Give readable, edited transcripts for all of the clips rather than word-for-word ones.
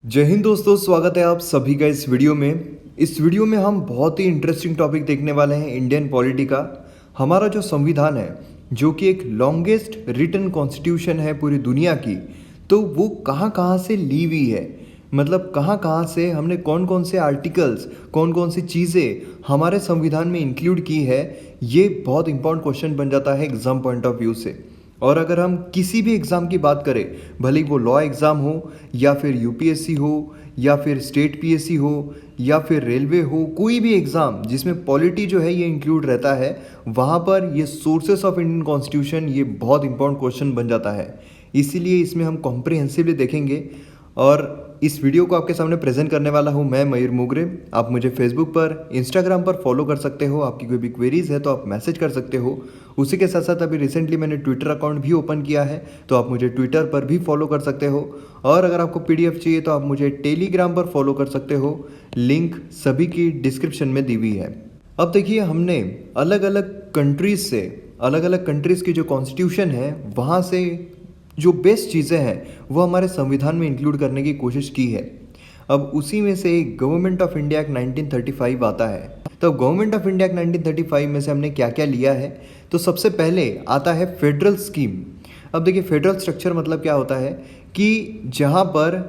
जय हिंद दोस्तों, स्वागत है आप सभी का इस वीडियो में। इस वीडियो में हम बहुत ही इंटरेस्टिंग टॉपिक देखने वाले हैं इंडियन पॉलिटी का। हमारा जो संविधान है, जो कि एक लॉन्गेस्ट रिटन कॉन्स्टिट्यूशन है पूरी दुनिया की, तो वो कहाँ कहाँ से ली हुई है, मतलब कहाँ कहाँ से हमने कौन कौन से आर्टिकल्स, कौन कौन सी चीज़ें हमारे संविधान में इंक्लूड की है, ये बहुत इंपॉर्टेंट क्वेश्चन बन जाता है एग्ज़ाम पॉइंट ऑफ व्यू से। और अगर हम किसी भी एग्ज़ाम की बात करें, भले ही वो लॉ एग्ज़ाम हो या फिर यूपीएससी हो या फिर स्टेट पीएससी हो या फिर रेलवे हो, कोई भी एग्ज़ाम जिसमें पॉलिटी जो है ये इंक्लूड रहता है, वहाँ पर ये सोर्सेस ऑफ इंडियन कॉन्स्टिट्यूशन ये बहुत इंपॉर्टेंट क्वेश्चन बन जाता है। इसीलिए इसमें हम कॉम्प्रिहेंसिवली देखेंगे और इस वीडियो को आपके सामने प्रेजेंट करने वाला हूँ मैं, मयूर मुगरे। आप मुझे फेसबुक पर, इंस्टाग्राम पर फॉलो कर सकते हो। आपकी कोई भी क्वेरीज है तो आप मैसेज कर सकते हो। उसी के साथ साथ अभी रिसेंटली मैंने ट्विटर अकाउंट भी ओपन किया है, तो आप मुझे ट्विटर पर भी फॉलो कर सकते हो। और अगर आपको पीडीएफ चाहिए तो आप मुझे टेलीग्राम पर फॉलो कर सकते हो। लिंक सभी की डिस्क्रिप्शन में दी हुई है। अब देखिए, हमने अलग अलग कंट्रीज़ की जो कॉन्स्टिट्यूशन है, वहाँ से जो बेस्ट चीज़ें हैं वो हमारे संविधान में इंक्लूड करने की कोशिश की है। अब उसी में से एक गवर्नमेंट ऑफ इंडिया एक्ट 1935 आता है। तो गवर्नमेंट ऑफ इंडिया एक्ट 1935 में से हमने क्या क्या लिया है, तो सबसे पहले आता है फेडरल स्कीम। अब देखिए, फेडरल स्ट्रक्चर मतलब क्या होता है कि जहाँ पर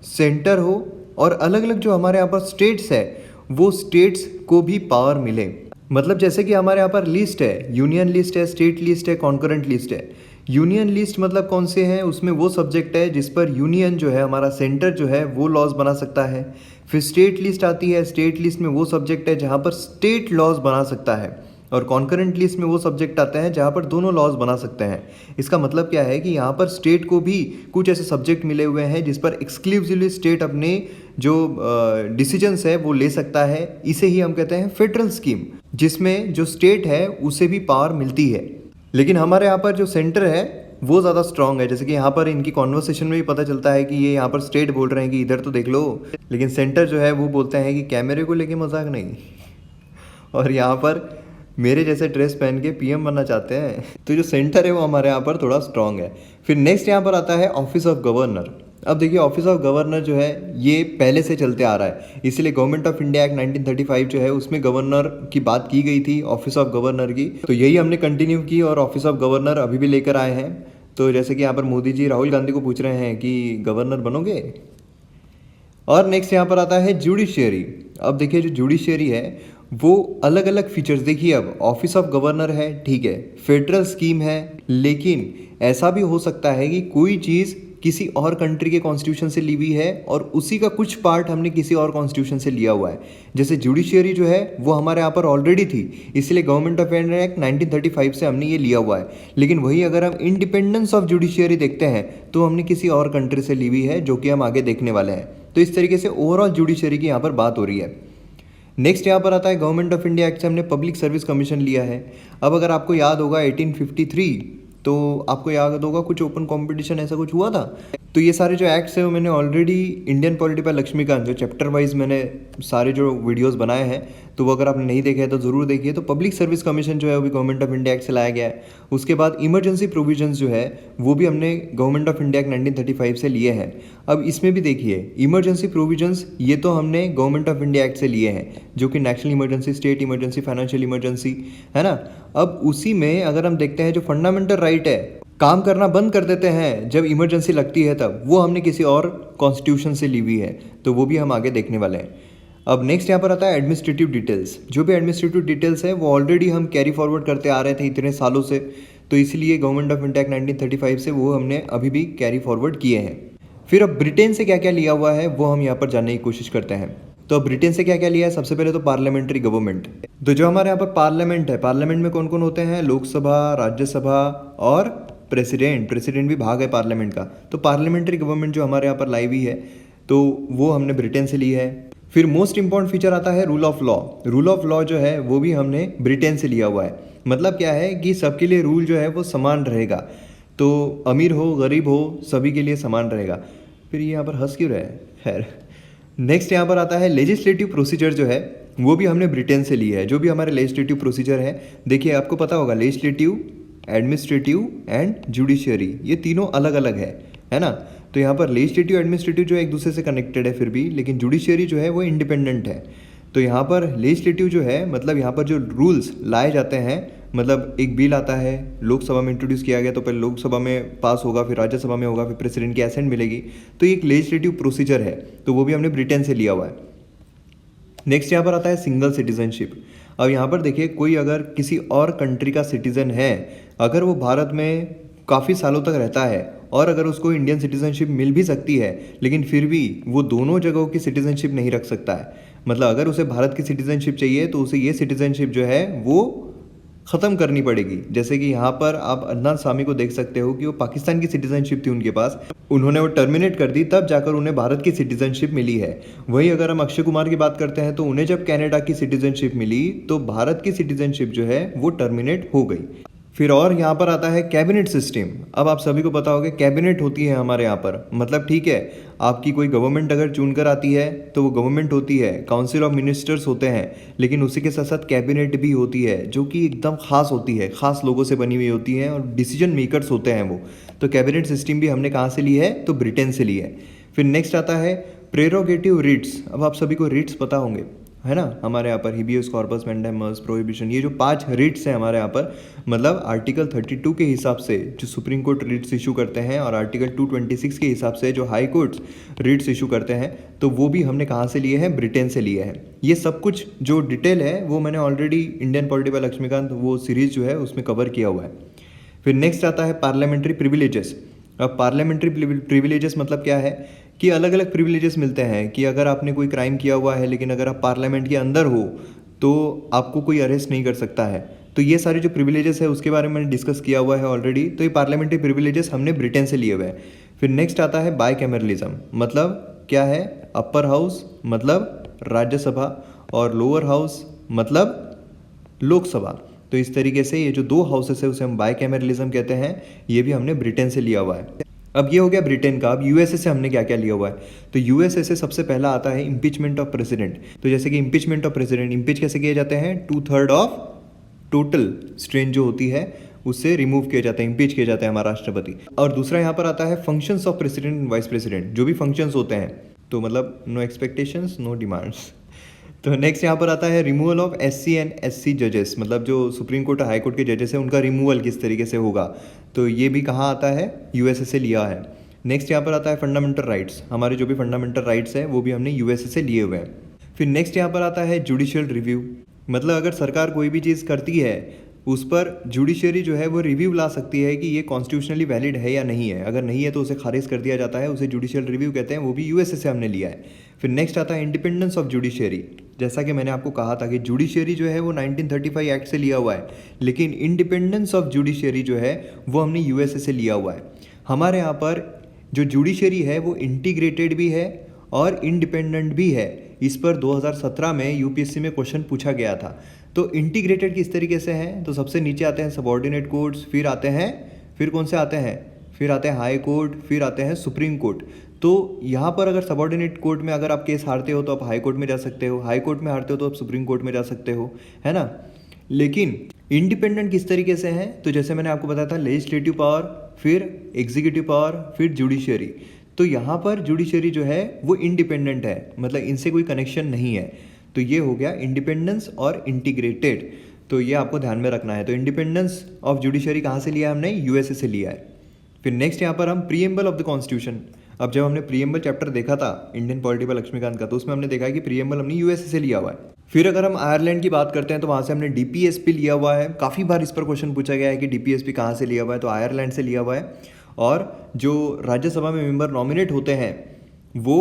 सेंटर हो और अलग अलग जो हमारे यहाँ पर स्टेट्स है, वो स्टेट्स को भी पावर मिले। मतलब जैसे कि हमारे यहाँ पर लिस्ट है, यूनियन लिस्ट है, स्टेट लिस्ट है, कॉन्करेंट लिस्ट है। यूनियन लिस्ट मतलब कौन से हैं, उसमें वो सब्जेक्ट है जिस पर यूनियन जो है, हमारा सेंटर जो है, वो लॉज बना सकता है। फिर स्टेट लिस्ट आती है, स्टेट लिस्ट में वो सब्जेक्ट है जहाँ पर स्टेट लॉज बना सकता है। और कॉन्करेंट लिस्ट में वो सब्जेक्ट आते हैं जहाँ पर दोनों लॉज बना सकते हैं। इसका मतलब क्या है कि यहाँ पर स्टेट को भी कुछ ऐसे सब्जेक्ट मिले हुए हैं जिस पर एक्सक्लूसिवली स्टेट अपने जो डिसीजंस है वो ले सकता है। इसे ही हम कहते हैं फेडरल स्कीम, जिसमें जो स्टेट है उसे भी पावर मिलती है। लेकिन हमारे यहाँ पर जो सेंटर है वो ज़्यादा स्ट्रांग है। जैसे कि यहाँ पर इनकी कॉन्वर्सेशन में भी पता चलता है कि ये यहाँ पर स्टेट बोल रहे हैं कि इधर तो देख लो, लेकिन सेंटर जो है वो बोलते हैं कि कैमरे को लेके मजाक नहीं। और यहाँ पर मेरे जैसे ड्रेस पहन के पीएम बनना चाहते हैं। तो जो सेंटर है वो हमारे यहाँ पर थोड़ा स्ट्रांग है। फिर नेक्स्ट यहाँ पर आता है ऑफिस ऑफ गवर्नर। अब देखिए, ऑफिस ऑफ गवर्नर जो है ये पहले से चलते आ रहा है, इसीलिए गवर्नमेंट ऑफ इंडिया एक्ट 1935 जो है उसमें गवर्नर की बात की गई थी, ऑफिस ऑफ गवर्नर की। तो यही हमने कंटिन्यू की और ऑफिस ऑफ गवर्नर अभी भी लेकर आए हैं। तो जैसे कि यहाँ पर मोदी जी राहुल गांधी को पूछ रहे हैं कि गवर्नर बनोगे। और नेक्स्ट यहाँ पर आता है जुडिशियरी। अब देखिए, जो जुडिशियरी है वो अलग अलग फीचर्स, देखिए अब ऑफिस ऑफ गवर्नर है, ठीक है, फेडरल स्कीम है, लेकिन ऐसा भी हो सकता है कि कोई चीज़ किसी और कंट्री के कॉन्स्टिट्यूशन से ली हुई है और उसी का कुछ पार्ट हमने किसी और कॉन्स्टिट्यूशन से लिया हुआ है। जैसे जुडिशियरी जो है वो हमारे यहाँ पर ऑलरेडी थी, इसलिए गवर्नमेंट ऑफ इंडिया एक्ट 1935 से हमने ये लिया हुआ है। लेकिन वही अगर हम इंडिपेंडेंस ऑफ जुडिशियरी देखते हैं तो हमने किसी और कंट्री से ली हुई है, जो कि हम आगे देखने वाले हैं। तो इस तरीके से ओवरऑल जुडिशियरी की यहाँ पर बात हो रही है। नेक्स्ट यहाँ पर आता है गवर्नमेंट ऑफ इंडिया एक्ट से हमने पब्लिक सर्विस कमीशन लिया है। अब अगर आपको याद होगा 1853, तो आपको याद होगा कुछ ओपन कंपटीशन ऐसा कुछ हुआ था। तो ये सारे जो एक्ट्स हैं वो मैंने already Indian polity by Laxmikanth, जो चैप्टर वाइज मैंने सारे जो वीडियोस बनाए हैं, तो वो अगर आपने नहीं देखे हैं तो ज़रूर देखिए। तो पब्लिक सर्विस कमीशन जो है वो भी गवर्नमेंट ऑफ इंडिया एक्ट से लाया गया है। उसके बाद इमरजेंसी प्रोविजंस जो है वो भी हमने गवर्नमेंट ऑफ इंडिया एक्ट 1935 से लिए हैं। अब इसमें भी देखिए, इमरजेंसी प्रोविजंस ये तो हमने गवर्नमेंट ऑफ इंडिया एक्ट से लिए हैं, जो कि national emergency, state emergency, financial emergency है ना। अब उसी में अगर हम देखते हैं जो फंडामेंटल राइट है, काम करना बंद कर देते हैं जब इमरजेंसी लगती है, तब वो हमने किसी और कॉन्स्टिट्यूशन से ली हुई है, तो वो भी हम आगे देखने वाले हैं। अब नेक्स्ट यहाँ पर आता है एडमिनिस्ट्रेटिव डिटेल्स। जो भी एडमिनिस्ट्रेटिव डिटेल्स है वो ऑलरेडी हम कैरी फॉरवर्ड करते आ रहे थे इतने सालों से, तो इसलिए गवर्नमेंट ऑफ इंडिया एक्ट 1935 से वो हमने अभी भी कैरी फॉरवर्ड किए हैं। फिर अब ब्रिटेन से क्या क्या लिया हुआ है वो हम यहाँ पर जानने की कोशिश करते हैं। तो ब्रिटेन से क्या क्या लिया है, सबसे पहले तो पार्लियामेंट्री गवर्नमेंट। तो जो हमारे यहाँ पर पार्लियामेंट है, पार्लियामेंट में कौन कौन होते हैं, लोकसभा, राज्यसभा और प्रेसिडेंट भी भाग है पार्लियामेंट का। तो पार्लियामेंट्री गवर्नमेंट जो हमारे यहाँ पर लाई हुई है, तो वो हमने ब्रिटेन से ली है। फिर मोस्ट इंपॉर्टेंट फीचर आता है rule of law. Rule of law जो है वो भी हमने ब्रिटेन से लिया हुआ है। मतलब क्या है कि सबके लिए रूल जो है वो समान रहेगा, तो अमीर हो गरीब हो सभी के लिए समान रहेगा। फिर ये यहाँ पर हंस क्यों रहे हैं, खैर। नेक्स्ट यहाँ पर आता है लेजिस्लेटिव प्रोसीजर जो है वो भी हमने ब्रिटेन से लिया है। जो भी हमारे लेजिस्लेटिव प्रोसीजर है, देखिए आपको पता होगा लेजिस्लेटिव, एडमिनिस्ट्रेटिव एंड जुडिशियरी, ये तीनों अलग अलग है ना। तो यहाँ पर लेजिस्लेटिव एडमिनिस्ट्रेटिव जो है एक दूसरे से कनेक्टेड है फिर भी, लेकिन जुडिशियरी जो है वो इंडिपेंडेंट है। तो यहाँ पर लेजिस्लेटिव जो है मतलब यहाँ पर जो रूल्स लाए जाते हैं, मतलब एक बिल आता है, लोकसभा में इंट्रोड्यूस किया गया तो पहले लोकसभा में पास होगा, फिर राज्यसभा में होगा, फिर प्रेसिडेंट की एसेंट मिलेगी, तो ये एक लेजिस्लेटिव प्रोसीजर है, तो वो भी हमने ब्रिटेन से लिया हुआ है। नेक्स्ट यहाँ पर आता है सिंगल सिटीजनशिप। अब यहाँ पर देखिए, कोई अगर किसी और कंट्री का सिटीजन है, अगर वो भारत में काफ़ी सालों तक रहता है और अगर उसको इंडियन सिटीजनशिप मिल भी सकती है, लेकिन फिर भी वो दोनों जगहों की सिटीजनशिप नहीं रख सकता है। मतलब अगर उसे भारत की सिटीजनशिप चाहिए तो उसे ये सिटीजनशिप जो है वो ख़त्म करनी पड़ेगी। जैसे कि यहाँ पर आप अदनान सामी को देख सकते हो कि वो पाकिस्तान की सिटीजनशिप थी उनके पास, उन्होंने वो टर्मिनेट कर दी, तब जाकर उन्हें भारत की सिटीजनशिप मिली है। वहीं अगर हम अक्षय कुमार की बात करते हैं तो उन्हें जब कनाडा की सिटीजनशिप मिली तो भारत की सिटीजनशिप जो है वो टर्मिनेट हो गई। फिर और यहाँ पर आता है कैबिनेट सिस्टम। अब आप सभी को पता होगा कैबिनेट होती है हमारे यहाँ पर, मतलब ठीक है, आपकी कोई गवर्नमेंट अगर चुनकर आती है तो वो गवर्नमेंट होती है, काउंसिल ऑफ मिनिस्टर्स होते हैं, लेकिन उसी के साथ साथ कैबिनेट भी होती है जो कि एकदम खास होती है, खास लोगों से बनी हुई होती है और डिसीजन मेकर्स होते हैं वो। तो कैबिनेट सिस्टम भी हमने कहाँ से ली है, तो ब्रिटेन से ली है। फिर नेक्स्ट आता है प्रेरोगेटिव रिट्स। अब आप सभी को रिट्स पता होंगे, है ना, हमारे यहाँ पर हिबियस कॉर्पस मैंडेमस प्रोहिबिशन, ये जो 5 रिट्स हैं हमारे यहाँ पर, मतलब आर्टिकल 32 के हिसाब से जो सुप्रीम कोर्ट रिट्स इशू करते हैं और आर्टिकल 226 के हिसाब से जो हाई कोर्ट्स रिट्स इशू करते हैं, तो वो भी हमने कहाँ से लिए हैं, ब्रिटेन से लिए हैं। ये सब कुछ जो डिटेल है वो मैंने already Indian polity by Laxmikanth वो सीरीज़ जो है उसमें कवर किया हुआ है। फिर नेक्स्ट आता है पार्लियामेंट्री प्रिविलेजेस। अब पार्लियामेंट्री प्रिविलेजेस मतलब क्या है कि अलग अलग प्रिविलेजेस मिलते हैं कि अगर आपने कोई क्राइम किया हुआ है लेकिन अगर आप पार्लियामेंट के अंदर हो तो आपको कोई अरेस्ट नहीं कर सकता है। तो ये सारे जो प्रिविलेजेस है उसके बारे में मैंने डिस्कस किया हुआ है ऑलरेडी। तो ये पार्लियामेंट्री प्रिविलेजेस हमने ब्रिटेन से लिए हुए हैं। फिर नेक्स्ट आता है बायकैमरलिज्म। मतलब क्या है, अपर हाउस मतलब राज्यसभा और लोअर हाउस मतलब लोकसभा। तो इस तरीके से ये जो 2 हाउसेस है उसे हम बायकैमरलिज्म कहते हैं, ये भी हमने ब्रिटेन से लिया हुआ है। अब ये हो गया ब्रिटेन का। अब यूएसए से हमने क्या क्या लिया हुआ है, तो यूएसए से सबसे पहला आता है इम्पीचमेंट ऑफ प्रेसिडेंट। तो जैसे कि इम्पीचमेंट ऑफ प्रेसिडेंट, इम्पीच कैसे किए जाते हैं, 2/3 ऑफ टोटल स्ट्रेन जो होती है उससे रिमूव किया जाता है, इम्पीच किया जाता है हमारा राष्ट्रपति। और दूसरा यहाँ पर आता है functions of president and vice president, जो भी फंक्शंस होते हैं, तो मतलब नो एक्सपेक्टेशंस नो डिमांड्स। तो नेक्स्ट यहाँ पर आता है removal of SC and SC जजेस, मतलब जो सुप्रीम कोर्ट और हाई कोर्ट के जजेस हैं उनका रिमूवल किस तरीके से होगा, तो ये भी कहाँ आता है, यूएसए से लिया है। नेक्स्ट यहाँ पर आता है फंडामेंटल राइट्स। हमारे जो भी फंडामेंटल राइट्स है वो भी हमने यूएसए से लिए हुए हैं। फिर नेक्स्ट यहाँ पर आता है जुडिशियल रिव्यू। मतलब अगर सरकार कोई भी चीज़ करती है उस पर जुडिशरी जो है वो रिव्यू ला सकती है कि ये कॉन्स्टिट्यूशनली वैलिड है या नहीं है। अगर नहीं है तो उसे खारिज कर दिया जाता है, उसे जुडिशियल रिव्यू कहते हैं, वो भी यूएसए से हमने लिया है। फिर नेक्स्ट आता है इंडिपेंडेंस ऑफ जुडिशरी। जैसा कि मैंने आपको कहा था कि जुडिशरी जो है वो 1935 एक्ट से लिया हुआ है, लेकिन इंडिपेंडेंस ऑफ जुडिशरी जो है वो हमने यूएसए से लिया हुआ है। हमारे यहाँ पर जो जुडिशरी है वो इंटीग्रेटेड भी है और इंडिपेंडेंट भी है। इस पर 2017 में यूपीएससी में क्वेश्चन पूछा गया था। तो इंटीग्रेटेड किस तरीके से है, तो सबसे नीचे आते हैं सबऑर्डिनेट कोर्ट्स, फिर कौन से आते हैं, फिर आते हैं हाई कोर्ट, फिर आते हैं सुप्रीम कोर्ट। तो यहाँ पर अगर सबऑर्डिनेट कोर्ट में अगर आप केस हारते हो तो आप हाई कोर्ट में जा सकते हो, हाई कोर्ट में हारते हो तो आप सुप्रीम कोर्ट में जा सकते हो, है ना। लेकिन इंडिपेंडेंट किस तरीके से है, तो जैसे मैंने आपको बताया था लेजिस्लेटिव पावर, फिर एग्जीक्यूटिव पावर, फिर जुडिशरी। तो यहाँ पर जुडिशरी जो है वो इंडिपेंडेंट है, मतलब इनसे कोई कनेक्शन नहीं है। तो ये हो गया इंडिपेंडेंस और इंटीग्रेटेड, तो ये आपको ध्यान में रखना है। तो इंडिपेंडेंस ऑफ जुडिशरी कहाँ से लिया है हमने, यूएसए से लिया है। फिर नेक्स्ट यहाँ पर हम प्रीएम्बल ऑफ द कॉन्स्टिट्यूशन। अब जब हमने प्रीएम्बल चैप्टर देखा था इंडियन पॉलिटी बाय लक्ष्मीकांत का, तो उसमें हमने देखा कि प्रीएम्बल हमने यूएसए से लिया हुआ है। फिर अगर हम आयरलैंड की बात करते हैं तो वहाँ से हमने डीपीएसपी लिया हुआ है। काफ़ी बार इस पर क्वेश्चन पूछा गया है कि डीपीएसपी कहाँ से लिया हुआ है, तो आयरलैंड से लिया हुआ है। और जो राज्यसभा में मेंबर नॉमिनेट होते हैं वो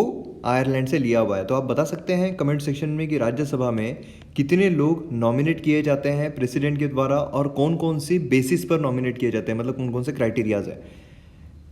आयरलैंड से लिया हुआ है। तो आप बता सकते हैं कमेंट सेक्शन में कि राज्यसभा में कितने लोग नॉमिनेट किए जाते हैं प्रेसिडेंट के द्वारा और कौन कौन सी बेसिस पर नॉमिनेट किए जाते हैं, मतलब कौन कौन से क्राइटेरियाज है।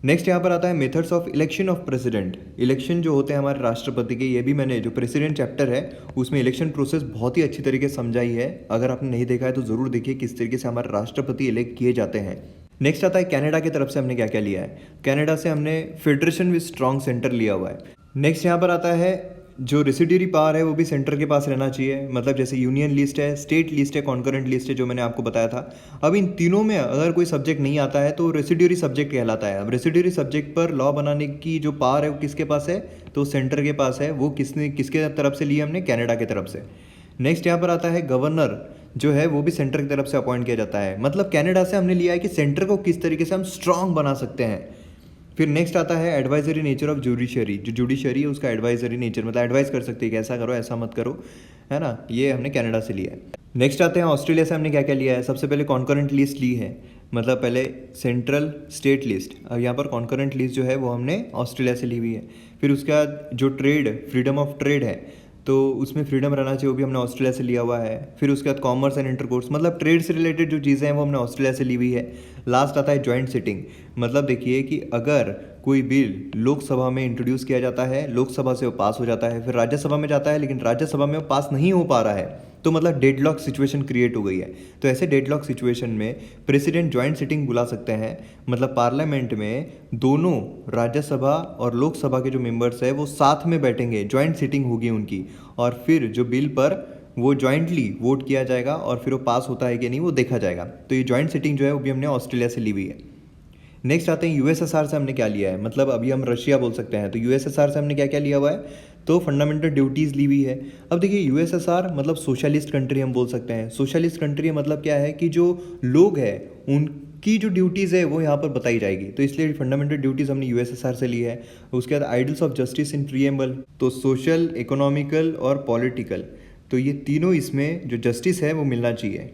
नेक्स्ट यहाँ पर आता है methods of election of president. Election जो होते हैं हमारे राष्ट्रपति के, ये भी मैंने जो प्रेसिडेंट चैप्टर है उसमें इलेक्शन प्रोसेस बहुत ही अच्छी तरीके से समझाई है। अगर आपने नहीं देखा है तो ज़रूर देखिए किस तरीके से हमारे राष्ट्रपति इलेक्ट किए जाते हैं। नेक्स्ट आता है कनाडा की तरफ से हमने क्या क्या लिया है। कनाडा से हमने फेडरेशन विद स्ट्रॉन्ग सेंटर लिया हुआ है। नेक्स्ट यहाँ पर आता है जो रेसिड्यूरी पावर है वो भी सेंटर के पास रहना चाहिए, मतलब जैसे यूनियन लिस्ट है, स्टेट लिस्ट है, कॉन्करेंट लिस्ट है, जो मैंने आपको बताया था। अब इन तीनों में अगर कोई सब्जेक्ट नहीं आता है तो रेसिड्यूरी सब्जेक्ट कहलाता है। अब रेसिड्यूरी सब्जेक्ट पर लॉ बनाने की जो पावर है वो किसके पास है, तो सेंटर के पास है। वो किसके तरफ से लिया हमने, कनाडा की तरफ से। नेक्स्ट यहाँ पर आता है गवर्नर, जो है वो भी सेंटर की तरफ से अपॉइंट किया जाता है। मतलब कनाडा से हमने लिया है कि सेंटर को किस तरीके से हम स्ट्रांग बना सकते हैं। फिर नेक्स्ट आता है एडवाइजरी नेचर ऑफ जुडिशरी। जो जुडिशरी है उसका एडवाइजरी नेचर, मतलब एडवाइस कर सकती है कि ऐसा करो ऐसा मत करो, है ना। ये हमने कनाडा से लिया है। नेक्स्ट आते हैं ऑस्ट्रेलिया से हमने क्या क्या लिया है। सबसे पहले कॉन्करेंट लिस्ट ली है, मतलब पहले सेंट्रल स्टेट लिस्ट। अब यहाँ पर कॉन्करेंट लिस्ट जो है वो हमने ऑस्ट्रेलिया से ली हुई है। फिर उसके बाद जो ट्रेड, फ्रीडम ऑफ ट्रेड है, तो उसमें फ्रीडम रहना चाहिए, वो भी हमने ऑस्ट्रेलिया से लिया हुआ है। फिर उसके बाद कॉमर्स एंड इंटरकोर्स, मतलब ट्रेड से रिलेटेड जो चीज़ें हैं वो हमने ऑस्ट्रेलिया से ली हुई है। लास्ट आता है जॉइंट सिटिंग, मतलब देखिए कि अगर कोई बिल लोकसभा में इंट्रोड्यूस किया जाता है, लोकसभा से वो पास हो जाता है, फिर राज्यसभा में जाता है लेकिन राज्यसभा में वो पास नहीं हो पा रहा है, तो मतलब डेडलॉक सिचुएशन क्रिएट हो गई है। तो ऐसे डेडलॉक सिचुएशन में प्रेसिडेंट जॉइंट सिटिंग बुला सकते हैं, मतलब पार्लियामेंट में दोनों राज्यसभा और लोकसभा के जो मेंबर्स हैं वो साथ में बैठेंगे, जॉइंट सिटिंग होगी उनकी, और फिर जो बिल पर वो जॉइंटली वोट किया जाएगा और फिर वो पास होता है कि नहीं वो देखा जाएगा। तो ये जॉइंट सिटिंग जो है वो भी हमने ऑस्ट्रेलिया से ली हुई है। नेक्स्ट आते हैं यूएसएसआर से हमने क्या लिया है, मतलब अभी हम रशिया बोल सकते हैं। तो यूएसएसआर से हमने क्या क्या लिया हुआ है, तो फंडामेंटल ड्यूटीज़ ली हुई है। अब देखिए यूएसएसआर मतलब सोशलिस्ट कंट्री हम बोल सकते हैं। सोशलिस्ट कंट्री मतलब क्या है कि जो लोग हैं उनकी जो ड्यूटीज़ है वो यहाँ पर बताई जाएगी, तो इसलिए फंडामेंटल ड्यूटीज़ हमने यूएसएसआर से ली है। उसके बाद idols of justice in preamble, तो सोशल, इकोनॉमिकल और पॉलिटिकल, तो ये तीनों इसमें जो जस्टिस है वो मिलना चाहिए।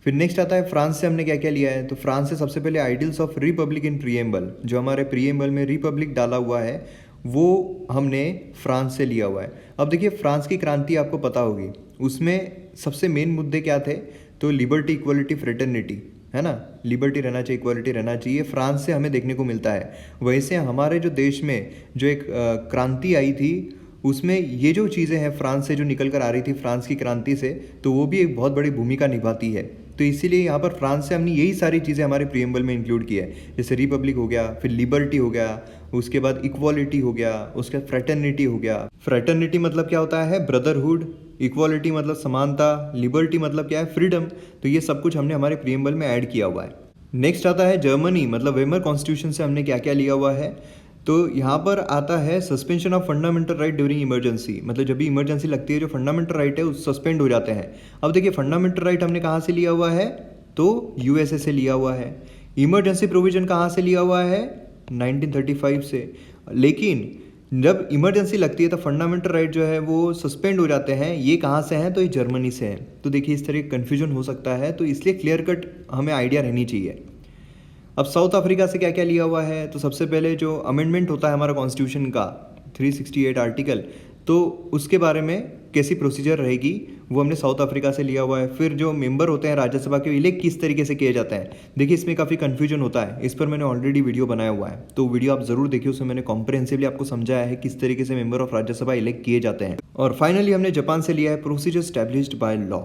फिर नेक्स्ट आता है फ्रांस से हमने क्या क्या लिया है। तो फ्रांस से सबसे पहले idols of Republic in preamble, जो हमारे प्रीएम्बल में रिपब्लिक डाला हुआ है वो हमने फ्रांस से लिया हुआ है। अब देखिए फ्रांस की क्रांति आपको पता होगी, उसमें सबसे मेन मुद्दे क्या थे, तो लिबर्टी, इक्वलिटी, फ्रेटर्निटी, है ना। लिबर्टी रहना चाहिए, इक्वलिटी रहना चाहिए, फ्रांस से हमें देखने को मिलता है। वैसे हमारे जो देश में जो एक क्रांति आई थी उसमें ये जो चीज़ें हैं फ्रांस से जो निकल कर आ रही थी, फ्रांस की क्रांति से, तो वो भी एक बहुत बड़ी भूमिका निभाती है। तो इसीलिए यहाँ पर फ्रांस से हमने यही सारी चीज़ें हमारे प्रीएम्बल में इंक्लूड किया है, जैसे रिपब्लिक हो गया, फिर लिबर्टी हो गया, उसके बाद इक्वालिटी हो गया, उसके बाद फ्रेटर्निटी हो गया। फ्रेटर्निटी मतलब क्या होता है, ब्रदरहुड, इक्वालिटी मतलब समानता, लिबर्टी मतलब क्या है, फ्रीडम। तो ये सब कुछ हमने हमारे प्रीएम्बल में ऐड किया हुआ है। नेक्स्ट आता है जर्मनी, मतलब वेमर कॉन्स्टिट्यूशन से हमने क्या क्या लिया हुआ है। तो यहाँ पर आता है suspension of fundamental right during emergency, मतलब जब भी इमरजेंसी लगती है जो फंडामेंटल राइट है उस सस्पेंड हो जाते हैं। अब देखिए फंडामेंटल राइट हमने कहाँ से लिया हुआ है, तो यूएसए से लिया हुआ है। इमरजेंसी प्रोविजन कहाँ से लिया हुआ है, 1935 से। लेकिन जब इमरजेंसी लगती है तो फंडामेंटल राइट जो है वो सस्पेंड हो जाते हैं। ये कहाँ से हैं, तो ये जर्मनी से हैं। तो देखिए इस तरह कन्फ्यूजन हो सकता है, तो इसलिए क्लियर कट हमें आइडिया रहनी चाहिए। अब साउथ अफ्रीका से क्या क्या लिया हुआ है, तो सबसे पहले जो अमेंडमेंट होता है हमारा कॉन्स्टिट्यूशन का 368 आर्टिकल, तो उसके बारे में कैसी प्रोसीजर रहेगी वो हमने साउथ अफ्रीका से लिया हुआ है। फिर जो मेंबर होते हैं राज्यसभा के, इलेक्ट किस तरीके से किए जाते हैं, देखिए इसमें काफ़ी कन्फ्यूजन होता है। इस पर मैंने ऑलरेडी वीडियो बनाया हुआ है, तो वीडियो आप ज़रूर देखिए, उसमें मैंने कॉम्प्रिहेंसिवली आपको समझाया है किस तरीके से मेंबर ऑफ राज्यसभा इलेक्ट किए जाते हैं। और फाइनली हमने जापान से लिया है प्रोसीजर स्टैब्लिश्ड बाय लॉ।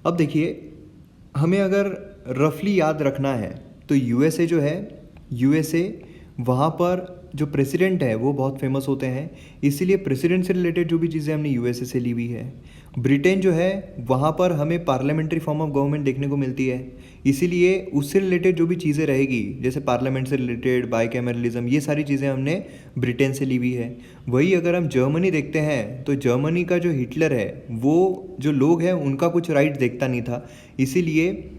अब देखिए हमें अगर रफली याद रखना है तो यूएसए जो है, यूएसए वहाँ पर जो प्रेसिडेंट है वो बहुत फेमस होते हैं, इसीलिए प्रेसिडेंट से रिलेटेड जो भी चीज़ें हमने यूएसए से ली हुई है। ब्रिटेन जो है वहाँ पर हमें पार्लियामेंट्री फॉर्म ऑफ गवर्नमेंट देखने को मिलती है, इसीलिए उससे रिलेटेड जो भी चीज़ें रहेगी जैसे पार्लियामेंट से रिलेटेड, बाइकैमरलिज्म, ये सारी चीज़ें हमने ब्रिटेन से ली हुई है। वही अगर हम जर्मनी देखते हैं तो जर्मनी का जो हिटलर है वो जो लोग हैं उनका कुछ राइट देखता नहीं था, इसीलिए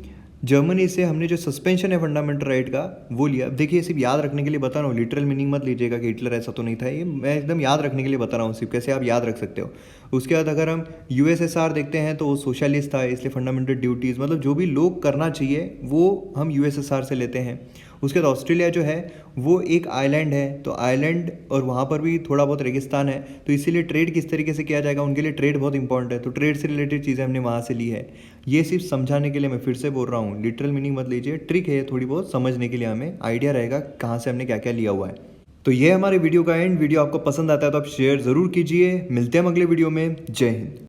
जर्मनी से हमने जो सस्पेंशन है फंडामेंटल राइट का वो लिया। देखिए सिर्फ याद रखने के लिए बता रहा हूँ, लिटरल मीनिंग मत लीजिएगा कि हिटलर ऐसा तो नहीं था, ये मैं एकदम याद रखने के लिए बता रहा हूँ सिर्फ, कैसे आप याद रख सकते हो। उसके बाद अगर हम यूएसएसआर देखते हैं तो वो सोशलिस्ट था, इसलिए फंडामेंटल ड्यूटीज़ मतलब जो भी लोग करना चाहिए वो हम यूएसएसआर से लेते हैं। उसके बाद ऑस्ट्रेलिया जो है वो एक आइलैंड है, तो आइलैंड और वहाँ पर भी थोड़ा बहुत रेगिस्तान है, तो इसीलिए ट्रेड किस तरीके से किया जाएगा उनके लिए ट्रेड बहुत इंपॉर्टेंट है, तो ट्रेड से रिलेटेड चीज़ें हमने वहाँ से ली है। ये सिर्फ समझाने के लिए मैं फिर से बोल रहा हूँ, लिटरल मीनिंग मत लीजिए, ट्रिक है थोड़ी बहुत समझने के लिए, हमें आइडिया रहेगा कहाँ से हमने क्या क्या लिया हुआ है। तो ये हमारे वीडियो का एंड। वीडियो आपको पसंद आता है तो आप शेयर ज़रूर कीजिए। मिलते हैं अगले वीडियो में। जय हिंद।